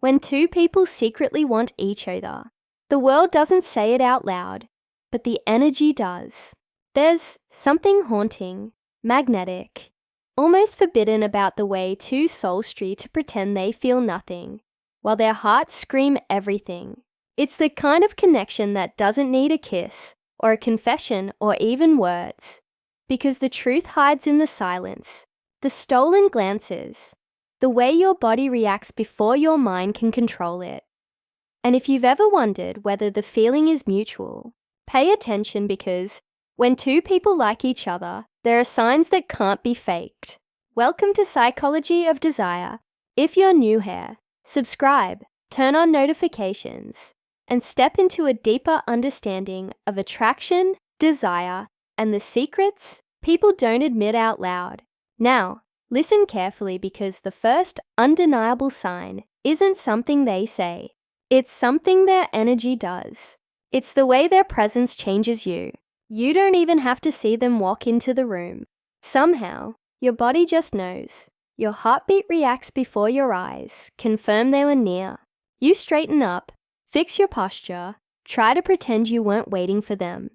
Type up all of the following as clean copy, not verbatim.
When two people secretly want each other, the world doesn't say it out loud, but the energy does. There's something haunting, magnetic, almost forbidden about the way two souls try to pretend they feel nothing, while their hearts scream everything. It's the kind of connection that doesn't need a kiss, or a confession, or even words, because the truth hides in the silence, the stolen glances, the way your body reacts before your mind can control it. And if you've ever wondered whether the feeling is mutual, pay attention, because when two people like each other, there are signs that can't be faked. Welcome to Psychology of Desire. If you're new here, subscribe, turn on notifications, and step into a deeper understanding of attraction, desire, and the secrets people don't admit out loud. Now, listen carefully, because the first undeniable sign isn't something they say. It's something their energy does. It's the way their presence changes you. You don't even have to see them walk into the room. Somehow, your body just knows. Your heartbeat reacts before your eyes confirm they were near. You straighten up, fix your posture, try to pretend you weren't waiting for them,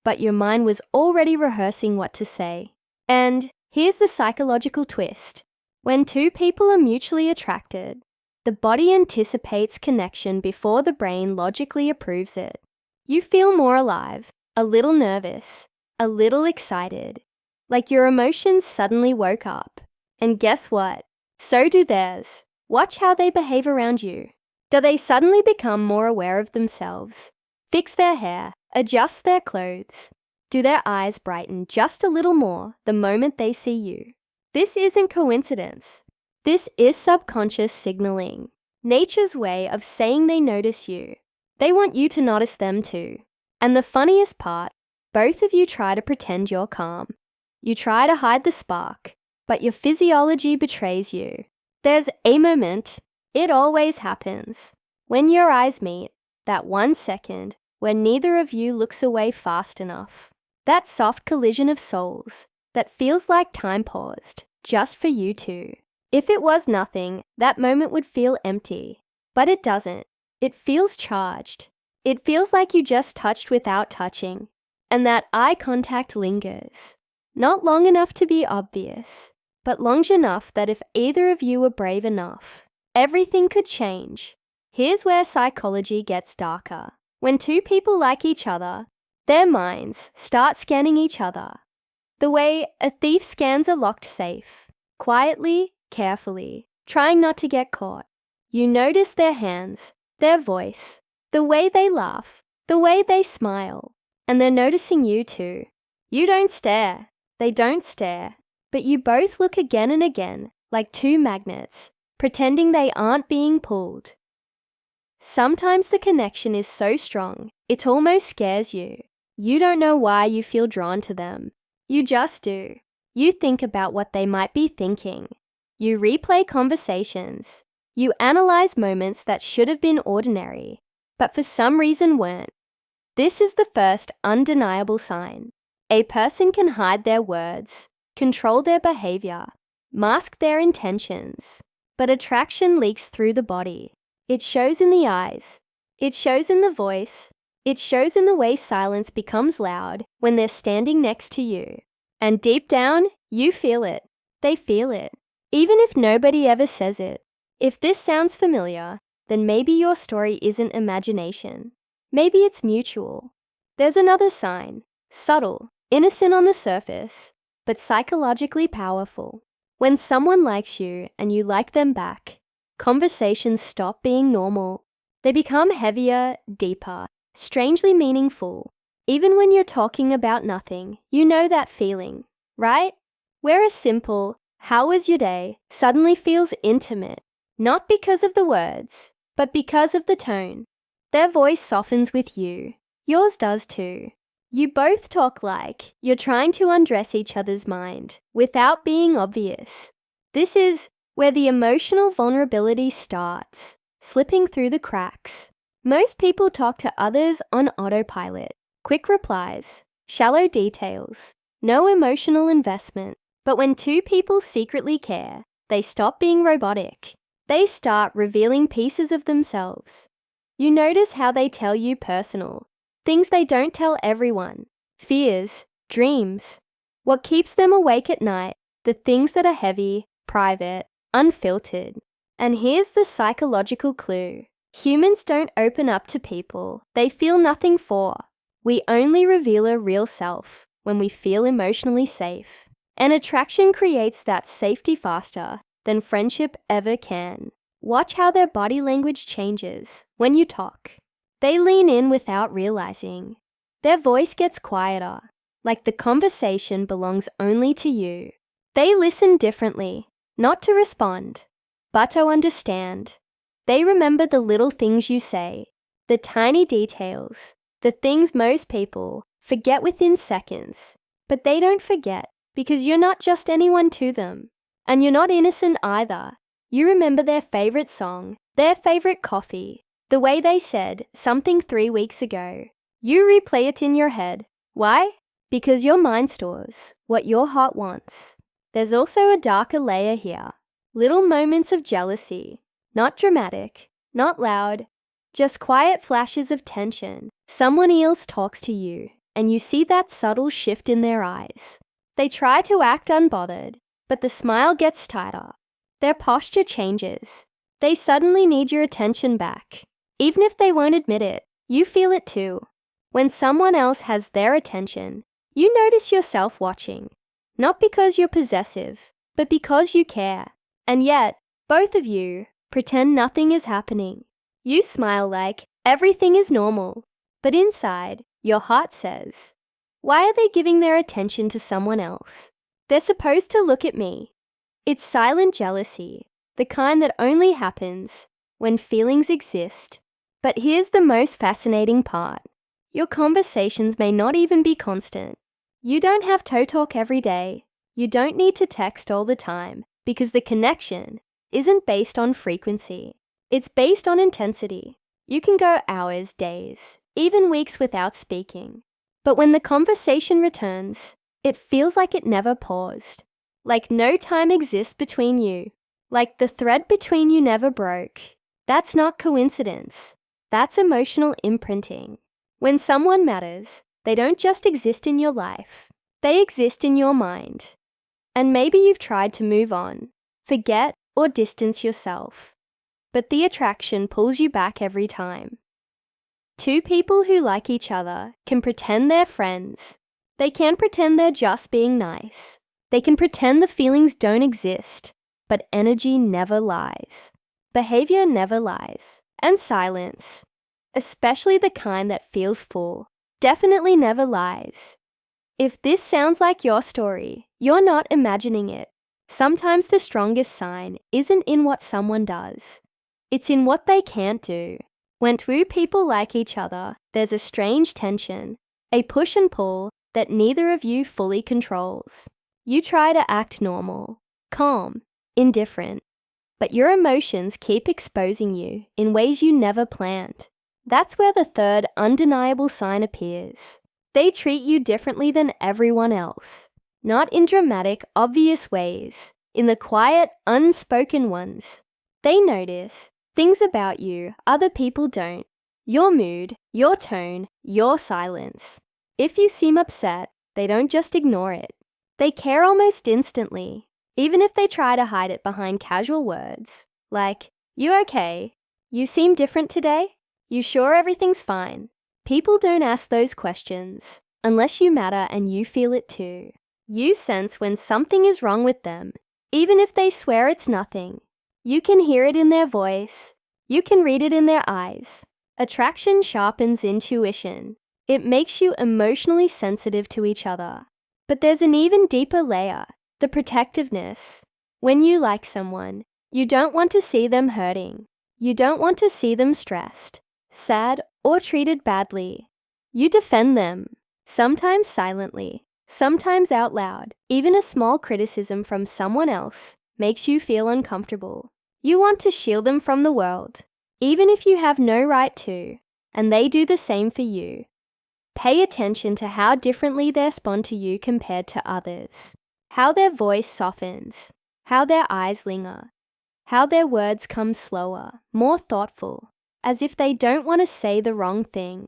but your mind was already rehearsing what to say. And here's the psychological twist. When two people are mutually attracted, the body anticipates connection before the brain logically approves it. You feel more alive, a little nervous, a little excited, like your emotions suddenly woke up. And guess what? So do theirs. Watch how they behave around you. Do they suddenly become more aware of themselves? Fix their hair, adjust their clothes? Do their eyes brighten just a little more the moment they see you? This isn't coincidence. This is subconscious signaling. Nature's way of saying they notice you. They want you to notice them too. And the funniest part, both of you try to pretend you're calm. You try to hide the spark, but your physiology betrays you. There's a moment, it always happens, when your eyes meet, that 1 second when neither of you looks away fast enough. That soft collision of souls that feels like time paused, just for you two. If it was nothing, that moment would feel empty. But it doesn't. It feels charged. It feels like you just touched without touching. And that eye contact lingers. Not long enough to be obvious, but long enough that if either of you were brave enough, everything could change. Here's where psychology gets darker. When two people like each other, their minds start scanning each other. The way a thief scans a locked safe, quietly, carefully, trying not to get caught. You notice their hands, their voice, the way they laugh, the way they smile, and they're noticing you too. You don't stare, they don't stare, but you both look again and again like two magnets, pretending they aren't being pulled. Sometimes the connection is so strong, it almost scares you. You don't know why you feel drawn to them. You just do. You think about what they might be thinking. You replay conversations. You analyze moments that should have been ordinary, but for some reason weren't. This is the first undeniable sign. A person can hide their words, control their behavior, mask their intentions, but attraction leaks through the body. It shows in the eyes. It shows in the voice. It shows in the way silence becomes loud when they're standing next to you. And deep down, you feel it. They feel it, even if nobody ever says it. If this sounds familiar, then maybe your story isn't imagination. Maybe it's mutual. There's another sign, subtle, innocent on the surface, but psychologically powerful. When someone likes you and you like them back, conversations stop being normal. They become heavier, deeper, strangely meaningful. Even when you're talking about nothing, you know that feeling, right? Where a simple, "How was your day?" suddenly feels intimate, not because of the words, but because of the tone. Their voice softens with you. Yours does too. You both talk like you're trying to undress each other's mind without being obvious. This is where the emotional vulnerability starts, slipping through the cracks. Most people talk to others on autopilot. Quick replies, shallow details, no emotional investment. But when two people secretly care, they stop being robotic. They start revealing pieces of themselves. You notice how they tell you personal, things they don't tell everyone, fears, dreams, what keeps them awake at night, the things that are heavy, private, unfiltered. And here's the psychological clue. Humans don't open up to people they feel nothing for. We only reveal a real self when we feel emotionally safe. And attraction creates that safety faster than friendship ever can. Watch how their body language changes when you talk. They lean in without realizing. Their voice gets quieter, like the conversation belongs only to you. They listen differently, not to respond, but to understand. They remember the little things you say, the tiny details, the things most people forget within seconds. But they don't forget because you're not just anyone to them. And you're not innocent either. You remember their favorite song, their favorite coffee, the way they said something 3 weeks ago. You replay it in your head. Why? Because your mind stores what your heart wants. There's also a darker layer here. Little moments of jealousy. Not dramatic, not loud, just quiet flashes of tension. Someone else talks to you, and you see that subtle shift in their eyes. They try to act unbothered, but the smile gets tighter. Their posture changes. They suddenly need your attention back. Even if they won't admit it, you feel it too. When someone else has their attention, you notice yourself watching. Not because you're possessive, but because you care. And yet, both of you pretend nothing is happening. You smile like everything is normal, but inside, your heart says, why are they giving their attention to someone else? They're supposed to look at me. It's silent jealousy, the kind that only happens when feelings exist. But here's the most fascinating part. Your conversations may not even be constant. You don't have toe talk every day. You don't need to text all the time because the connection isn't based on frequency. It's based on intensity. You can go hours, days, even weeks without speaking. But when the conversation returns, it feels like it never paused. Like no time exists between you. Like the thread between you never broke. That's not coincidence. That's emotional imprinting. When someone matters, they don't just exist in your life. They exist in your mind. And maybe you've tried to move on, forget, or distance yourself. But the attraction pulls you back every time. Two people who like each other can pretend they're friends. They can pretend they're just being nice. They can pretend the feelings don't exist. But energy never lies. Behavior never lies. And silence, especially the kind that feels full, definitely never lies. If this sounds like your story, you're not imagining it. Sometimes the strongest sign isn't in what someone does. It's in what they can't do. When two people like each other, there's a strange tension, a push and pull that neither of you fully controls. You try to act normal, calm, indifferent, but your emotions keep exposing you in ways you never planned. That's where the third undeniable sign appears. They treat you differently than everyone else. Not in dramatic, obvious ways, in the quiet, unspoken ones. They notice things about you other people don't. Your mood, your tone, your silence. If you seem upset, they don't just ignore it. They care almost instantly, even if they try to hide it behind casual words. Like, you okay? You seem different today? You sure everything's fine? People don't ask those questions unless you matter and you feel it too. You sense when something is wrong with them, even if they swear it's nothing. You can hear it in their voice. You can read it in their eyes. Attraction sharpens intuition. It makes you emotionally sensitive to each other. But there's an even deeper layer, the protectiveness. When you like someone, you don't want to see them hurting. You don't want to see them stressed, sad, or treated badly. You defend them, sometimes silently, sometimes out loud. Even a small criticism from someone else makes you feel uncomfortable. You want to shield them from the world, even if you have no right to, and they do the same for you. Pay attention to how differently they respond to you compared to others, how their voice softens, how their eyes linger, how their words come slower, more thoughtful, as if they don't want to say the wrong thing.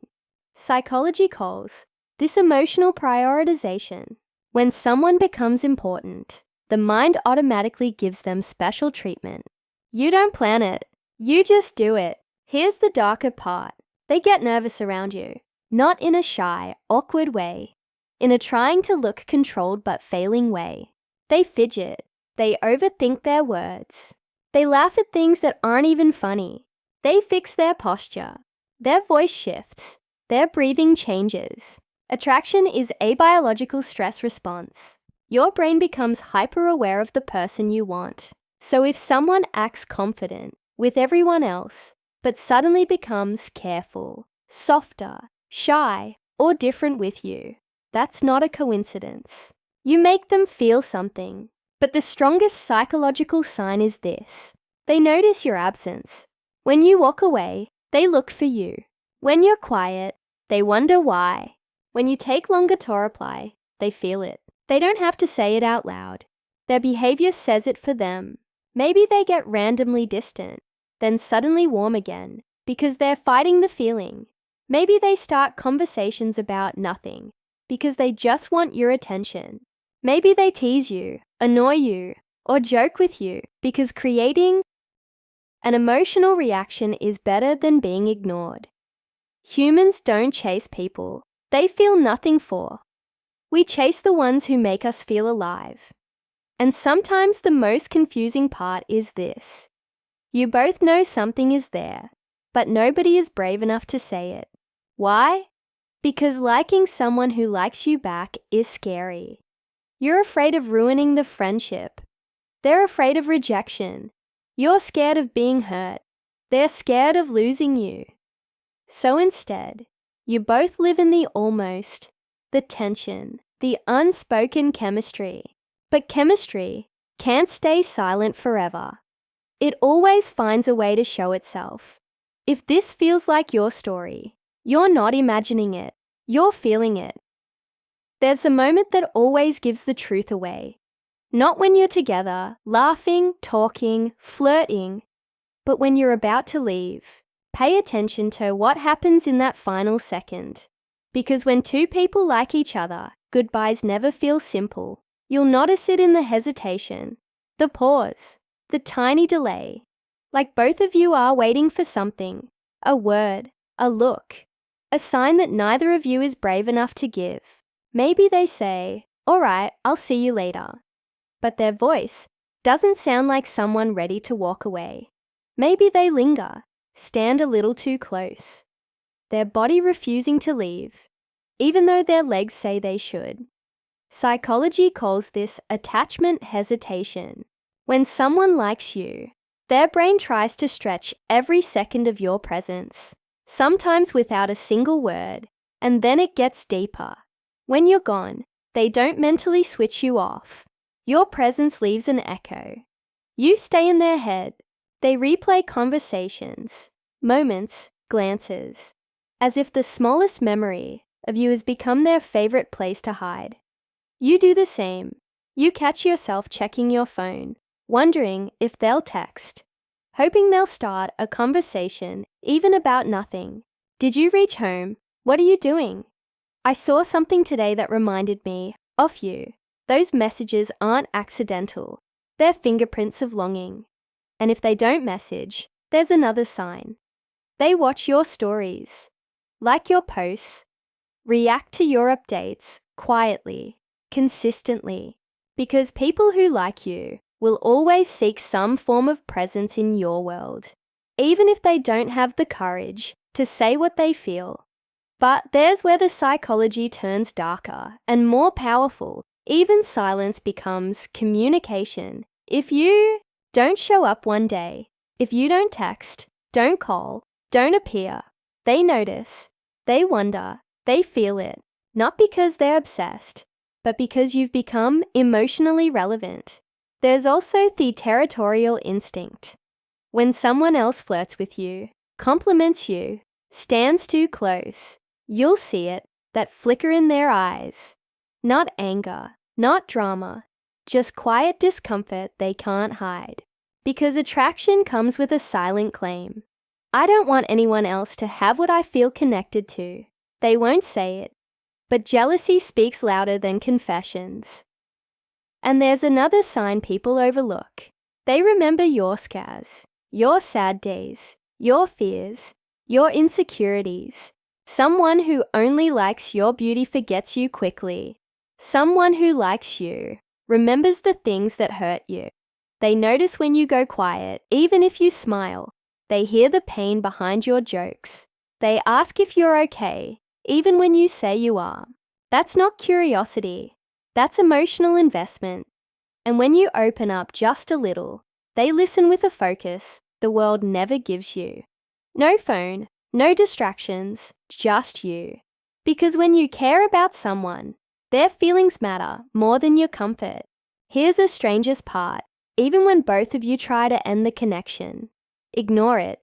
Psychology calls this emotional prioritization. When someone becomes important, the mind automatically gives them special treatment. You don't plan it, you just do it. Here's the darker part. They get nervous around you, not in a shy, awkward way, in a trying to look controlled but failing way. They fidget, they overthink their words. They laugh at things that aren't even funny. They fix their posture. Their voice shifts. Their breathing changes. Attraction is a biological stress response. Your brain becomes hyper-aware of the person you want. So if someone acts confident with everyone else, but suddenly becomes careful, softer, shy, or different with you, that's not a coincidence. You make them feel something. But the strongest psychological sign is this. They notice your absence. When you walk away, they look for you. When you're quiet, they wonder why. When you take longer to reply, they feel it. They don't have to say it out loud. Their behavior says it for them. Maybe they get randomly distant, then suddenly warm again, because they're fighting the feeling. Maybe they start conversations about nothing, because they just want your attention. Maybe they tease you, annoy you, or joke with you, because creating an emotional reaction is better than being ignored. Humans don't chase people they feel nothing for. We chase the ones who make us feel alive. And sometimes the most confusing part is this. You both know something is there, but nobody is brave enough to say it. Why? Because liking someone who likes you back is scary. You're afraid of ruining the friendship. They're afraid of rejection. You're scared of being hurt. They're scared of losing you. So instead, you both live in the almost, the tension, the unspoken chemistry. But chemistry can't stay silent forever. It always finds a way to show itself. If this feels like your story, you're not imagining it, you're feeling it. There's a moment that always gives the truth away. Not when you're together, laughing, talking, flirting, but when you're about to leave. Pay attention to what happens in that final second. Because when two people like each other, goodbyes never feel simple. You'll notice it in the hesitation, the pause, the tiny delay. Like both of you are waiting for something, a word, a look, a sign that neither of you is brave enough to give. Maybe they say, "All right, I'll see you later." But their voice doesn't sound like someone ready to walk away. Maybe they linger, stand a little too close, their body refusing to leave, even though their legs say they should. Psychology calls this attachment hesitation. When someone likes you, their brain tries to stretch every second of your presence, sometimes without a single word, and then it gets deeper. When you're gone, they don't mentally switch you off. Your presence leaves an echo. You stay in their head. They replay conversations, moments, glances, as if the smallest memory of you has become their favorite place to hide. You do the same. You catch yourself checking your phone, wondering if they'll text, hoping they'll start a conversation even about nothing. Did you reach home? What are you doing? I saw something today that reminded me of you. Those messages aren't accidental. They're fingerprints of longing. And if they don't message, there's another sign. They watch your stories, like your posts, react to your updates quietly, consistently, because people who like you will always seek some form of presence in your world, even if they don't have the courage to say what they feel. But there's where the psychology turns darker and more powerful. Even silence becomes communication. If you don't show up one day, if you don't text, don't call, don't appear, they notice, they wonder, they feel it, not because they're obsessed, but because you've become emotionally relevant. There's also the territorial instinct. When someone else flirts with you, compliments you, stands too close, you'll see it, that flicker in their eyes. Not anger, not drama, just quiet discomfort they can't hide. Because attraction comes with a silent claim. I don't want anyone else to have what I feel connected to. They won't say it, but jealousy speaks louder than confessions. And there's another sign people overlook. They remember your scars, your sad days, your fears, your insecurities. Someone who only likes your beauty forgets you quickly. Someone who likes you remembers the things that hurt you. They notice when you go quiet, even if you smile. They hear the pain behind your jokes. They ask if you're okay, even when you say you are. That's not curiosity. That's emotional investment. And when you open up just a little, they listen with a focus the world never gives you. No phone, no distractions, just you. Because when you care about someone, their feelings matter more than your comfort. Here's the strangest part. Even when both of you try to end the connection, ignore it,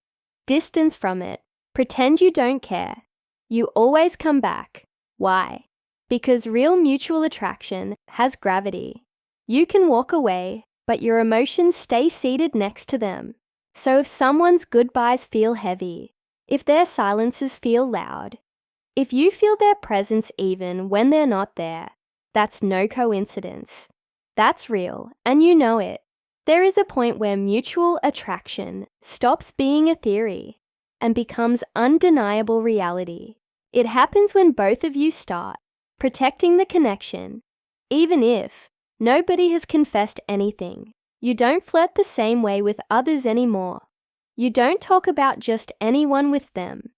distance from it, pretend you don't care, you always come back. Why? Because real mutual attraction has gravity. You can walk away, but your emotions stay seated next to them. So if someone's goodbyes feel heavy, if their silences feel loud, if you feel their presence even when they're not there, that's no coincidence. That's real, and you know it. There is a point where mutual attraction stops being a theory and becomes undeniable reality. It happens when both of you start protecting the connection, even if nobody has confessed anything. You don't flirt the same way with others anymore. You don't talk about just anyone with them.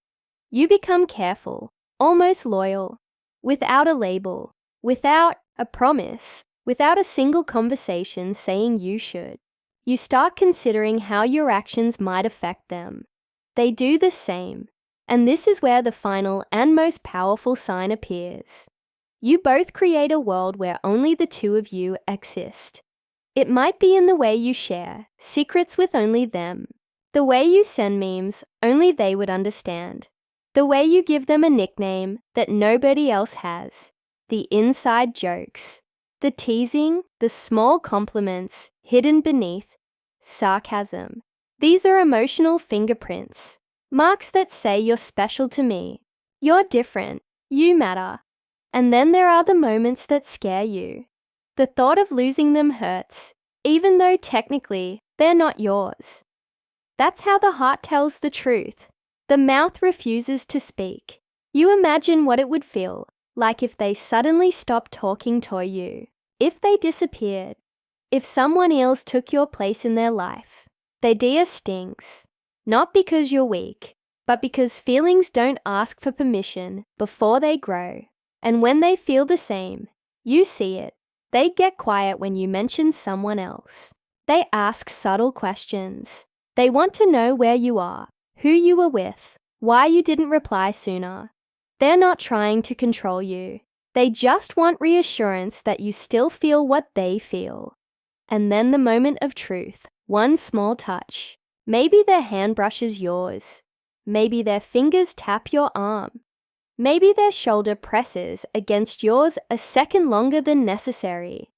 You become careful, almost loyal, without a label, without a promise, without a single conversation saying you should. You start considering how your actions might affect them. They do the same, and this is where the final and most powerful sign appears. You both create a world where only the two of you exist. It might be in the way you share secrets with only them, the way you send memes only they would understand, the way you give them a nickname that nobody else has, the inside jokes, the teasing, the small compliments hidden beneath sarcasm. These are emotional fingerprints, marks that say you're special to me, you're different, you matter. And then there are the moments that scare you. The thought of losing them hurts, even though technically they're not yours. That's how the heart tells the truth. The mouth refuses to speak. You imagine what it would feel like if they suddenly stopped talking to you, if they disappeared, if someone else took your place in their life. The idea stings, not because you're weak, but because feelings don't ask for permission before they grow. And when they feel the same, you see it. They get quiet when you mention someone else. They ask subtle questions. They want to know where you are, who you were with, why you didn't reply sooner. They're not trying to control you. They just want reassurance that you still feel what they feel. And then the moment of truth, one small touch. Maybe their hand brushes yours. Maybe their fingers tap your arm. Maybe their shoulder presses against yours a second longer than necessary.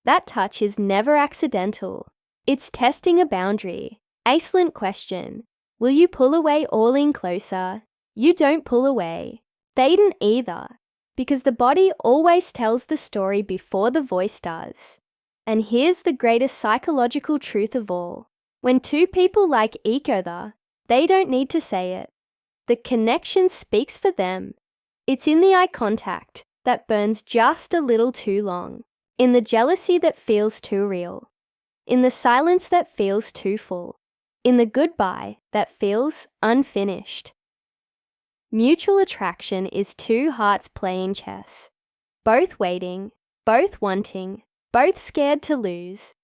That touch is never accidental. It's testing a boundary. Excellent question. Will you pull away all in closer? You don't pull away. They didn't either, because the body always tells the story before the voice does. And here's the greatest psychological truth of all. When two people like each other, they don't need to say it. The connection speaks for them. It's in the eye contact that burns just a little too long, in the jealousy that feels too real, in the silence that feels too full, in the goodbye that feels unfinished. Mutual attraction is two hearts playing chess, both waiting, both wanting, both scared to lose.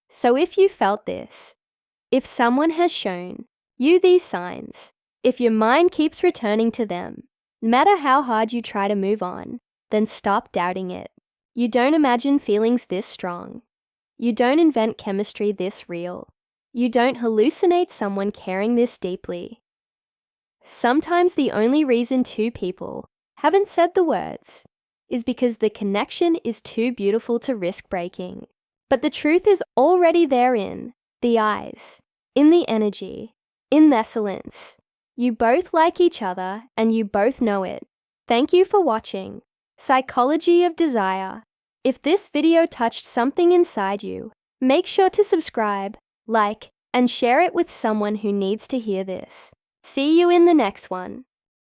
So if you felt this, if someone has shown you these signs, if your mind keeps returning to them, no matter how hard you try to move on, then stop doubting it. You don't imagine feelings this strong. You don't invent chemistry this real. You don't hallucinate someone caring this deeply. Sometimes the only reason two people haven't said the words is because the connection is too beautiful to risk breaking. But the truth is already therein, the eyes. in the energy, in excellence. You both like each other and you both know it. Thank you for watching Psychology of Desire. If this video touched something inside you, make sure to subscribe, like, and share it with someone who needs to hear this. See you in the next one.